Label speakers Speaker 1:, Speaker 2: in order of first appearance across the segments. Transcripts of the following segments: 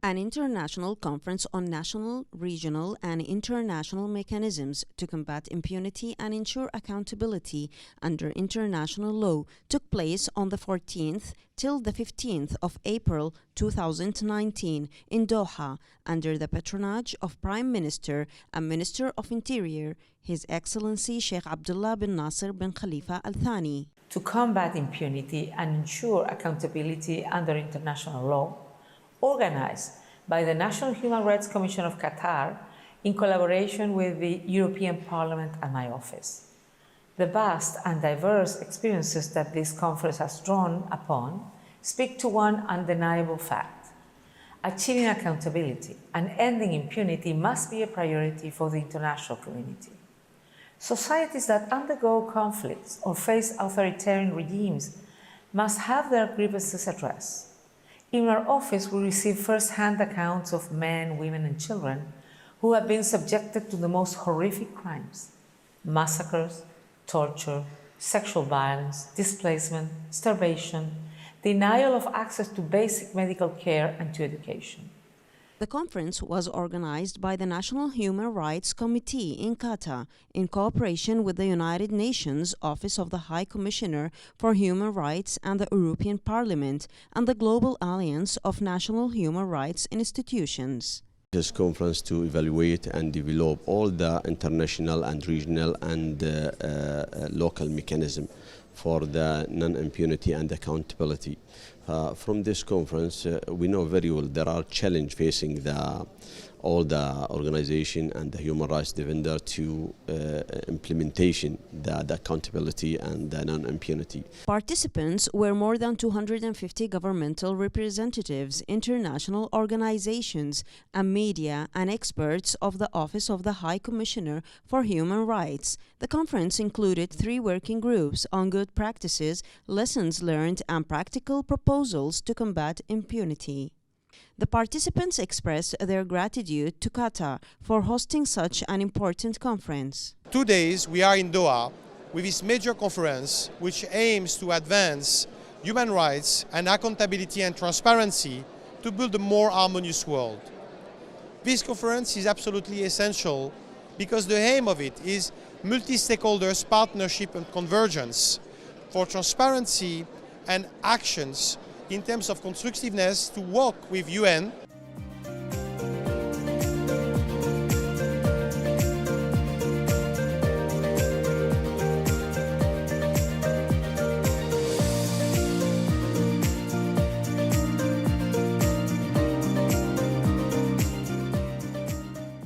Speaker 1: An international conference on national, regional, and international mechanisms to combat impunity and ensure accountability under international law took place on the 14th till the 15th of April 2019 in Doha under the patronage of Prime Minister and Minister of Interior, His Excellency Sheikh Abdullah bin Nasser bin Khalifa Al Thani.
Speaker 2: To combat impunity and ensure accountability under international law, organized by the National Human Rights Commission of Qatar in collaboration with the European Parliament and my office. The vast and diverse experiences that this conference has drawn upon speak to one undeniable fact. Achieving accountability and ending impunity must be a priority for the international community. Societies that undergo conflicts or face authoritarian regimes must have their grievances addressed. In our office, we receive first-hand accounts of men, women, and children who have been subjected to the most horrific crimes: massacres, torture, sexual violence, displacement, starvation, denial of access to basic medical care and to education.
Speaker 1: The conference was organized by the National Human Rights Committee in Qatar in cooperation with the United Nations Office of the High Commissioner for Human Rights and the European Parliament and the Global Alliance of National Human Rights Institutions.
Speaker 3: This conference to evaluate and develop all the international and regional and local mechanisms for the non-impunity and accountability. From this conference, we know very well there are challenges facing all the organization and the human rights defender to implementation, the accountability and the non-impunity.
Speaker 1: Participants were more than 250 governmental representatives, international organizations, and media and experts of the Office of the High Commissioner for Human Rights. The conference included 3 working groups on good practices, lessons learned, and practical proposals to combat impunity. The participants expressed their gratitude to Qatar for hosting such an important conference.
Speaker 4: 2 days we are in Doha with this major conference which aims to advance human rights and accountability and transparency to build a more harmonious world. This conference is absolutely essential because the aim of it is multi-stakeholders partnership and convergence for transparency and actions in terms of constructiveness to work with UN.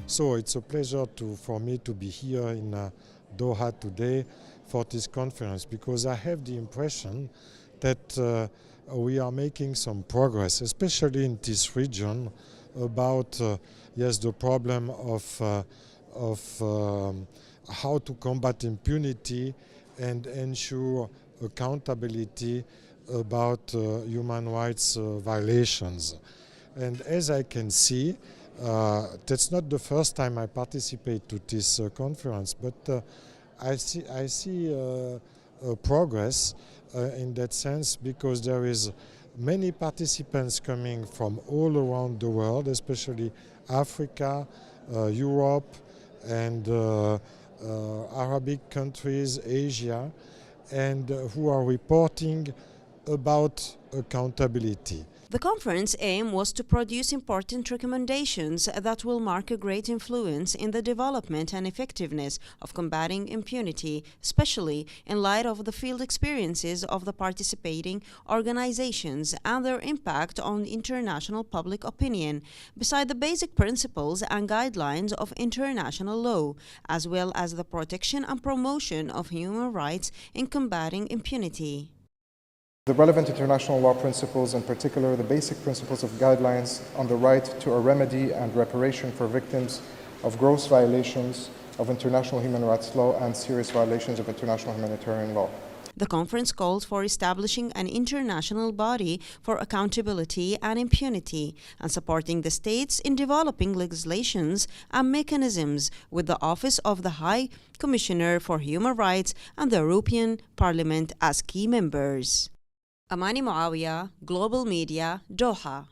Speaker 5: So it's a pleasure for me to be here in Doha today for this conference, because I have the impression that we are making some progress, especially in this region, about the problem of how to combat impunity and ensure accountability about human rights violations. And as I can see, that's not the first time I participate to this conference, but I see progress in that sense, because there is many participants coming from all around the world, especially Africa, Europe, and Arabic countries, Asia, and who are reporting about accountability.
Speaker 1: The conference aim was to produce important recommendations that will mark a great influence in the development and effectiveness of combating impunity, especially in light of the field experiences of the participating organizations and their impact on international public opinion, beside the basic principles and guidelines of international law, as well as the protection and promotion of human rights in combating impunity.
Speaker 6: The relevant international law principles, in particular the basic principles of guidelines on the right to a remedy and reparation for victims of gross violations of international human rights law and serious violations of international humanitarian law.
Speaker 1: The conference called for establishing an international body for accountability and impunity and supporting the states in developing legislations and mechanisms with the Office of the High Commissioner for Human Rights and the European Parliament as key members. Amani Muawiyah, Global Media, Doha.